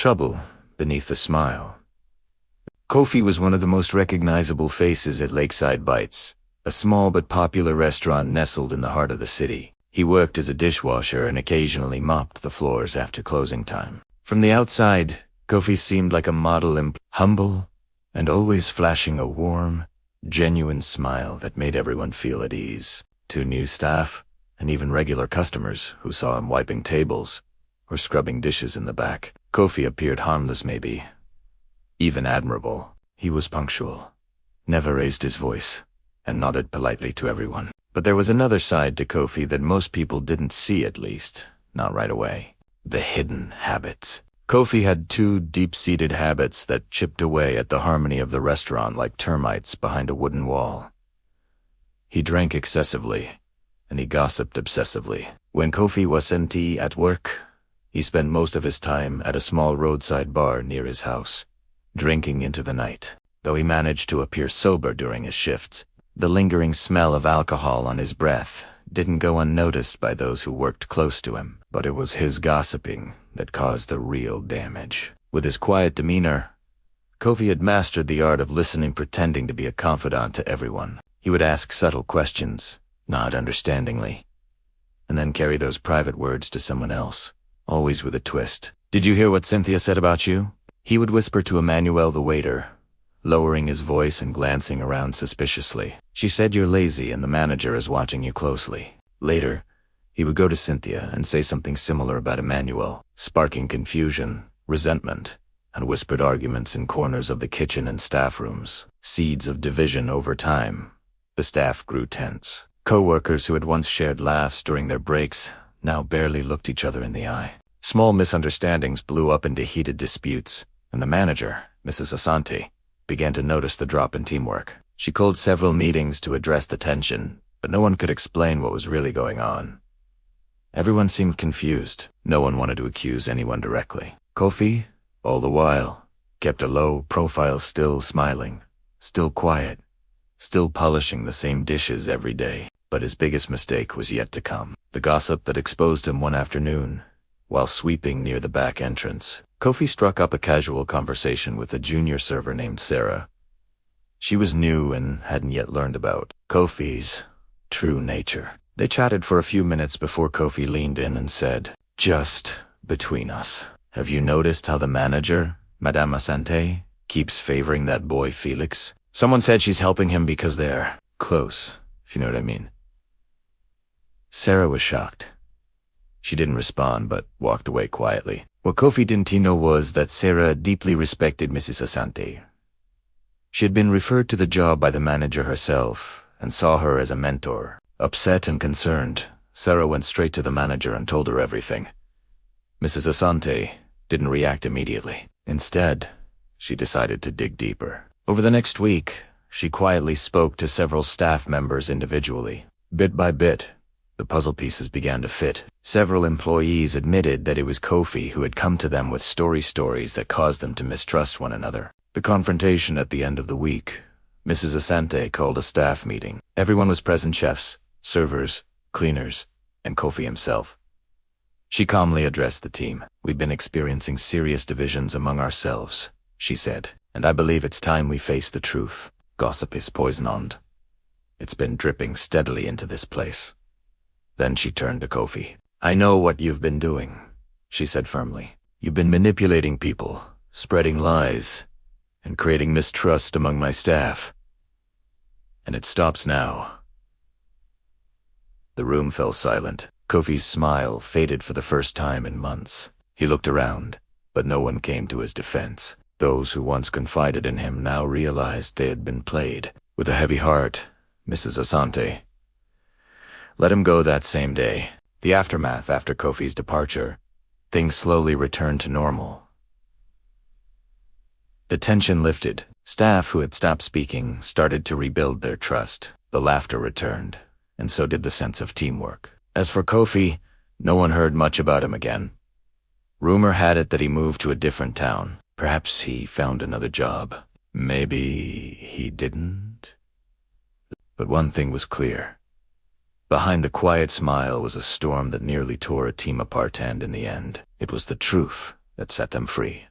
trouble beneath the smile. Kofi was one of the most recognizable faces at Lakeside Bites, a small but popular restaurant nestled in the heart of the city. He worked as a dishwasher and occasionally mopped the floors after closing time. From the outside, Kofi seemed like a model, humble and always flashing a warm, genuine smile that made everyone feel at ease. To new staff, and even regular customers who saw him wiping tables or scrubbing dishes in the back, Kofi appeared harmless, maybe even admirable. He was punctual, never raised his voice, and nodded politely to everyone. But there was another side to Kofi that most people didn't see, at least not right away. The hidden habits. Kofi had two deep-seated habits that chipped away at the harmony of the restaurant like termites behind a wooden wall. He drank excessively, and he gossiped obsessively. When Kofi wasn't at work, he spent most of his time at a small roadside bar near his house, drinking into the night. Though he managed to appear sober during his shifts, the lingering smell of alcohol on his breath didn't go unnoticed by those who worked close to him. But it was his gossiping that caused the real damage. With his quiet demeanor, Kofi had mastered the art of listening, pretending to be a confidant to everyone. He would ask subtle questions, nod understandingly, and then carry those private words to someone else, always with a twist. "Did you hear what Cynthia said about you?" He would whisper to Emmanuel the waiter, lowering his voice and glancing around suspiciously. "She said you're lazy and the manager is watching you closely." Later, he would go to Cynthia and say something similar about Emmanuel, sparking confusion, resentment, and whispered arguments in corners of the kitchen and staff rooms. Seeds of division over time. The staff grew tense. Co-workers who had once shared laughs during their breaks now barely looked each other in the eye. Small misunderstandings blew up into heated disputes, and the manager, Mrs. Asante, began to notice the drop in teamwork. She called several meetings to address the tension, but no one could explain what was really going on. Everyone seemed confused. No one wanted to accuse anyone directly. Kofi, all the while, kept a low profile, still smiling, still quiet, still polishing the same dishes every day. But his biggest mistake was yet to come. The gossip that exposed him one afternoon, while sweeping near the back entrance. Kofi struck up a casual conversation with a junior server named Sarah. She was new and hadn't yet learned about Kofi's true nature. They chatted for a few minutes before Kofi leaned in and said, "Just between us, have you noticed how the manager, Madame Asante, keeps favoring that boy Felix? Someone said she's helping him because they're close, if you know what I mean." Sarah was shocked. She didn't respond, but walked away quietly. What Kofi didn't know was that Sarah deeply respected Mrs. Asante. She had been referred to the job by the manager herself and saw her as a mentor. Upset and concerned, Sarah went straight to the manager and told her everything. Mrs. Asante didn't react immediately. Instead, she decided to dig deeper. Over the next week, she quietly spoke to several staff members individually. Bit by bit, the puzzle pieces began to fit. Several employees admitted that it was Kofi who had come to them with stories that caused them to mistrust one another. The confrontation at the end of the week, Mrs. Asante called a staff meeting. Everyone was present: chefs, servers, cleaners, and Kofi himself. She calmly addressed the team. "We've been experiencing serious divisions among ourselves," she said, "and I believe it's time we face the truth. Gossip is poisoned. It's been dripping steadily into this place." Then she turned to Kofi. "I know what you've been doing," she said firmly. "You've been manipulating people, spreading lies, and creating mistrust among my staff. And it stops now." The room fell silent. Kofi's smile faded for the first time in months. He looked around, but no one came to his defense. Those who once confided in him now realized they had been played. With a heavy heart, Mrs. Asante let him go that same day. The aftermath after Kofi's departure, things slowly returned to normal. The tension lifted. Staff who had stopped speaking started to rebuild their trust. The laughter returned, and so did the sense of teamwork. As for Kofi, no one heard much about him again. Rumor had it that he moved to a different town. Perhaps he found another job. Maybe he didn't. But one thing was clear. Behind the quiet smile was a storm that nearly tore a team apart, and in the end, it was the truth that set them free.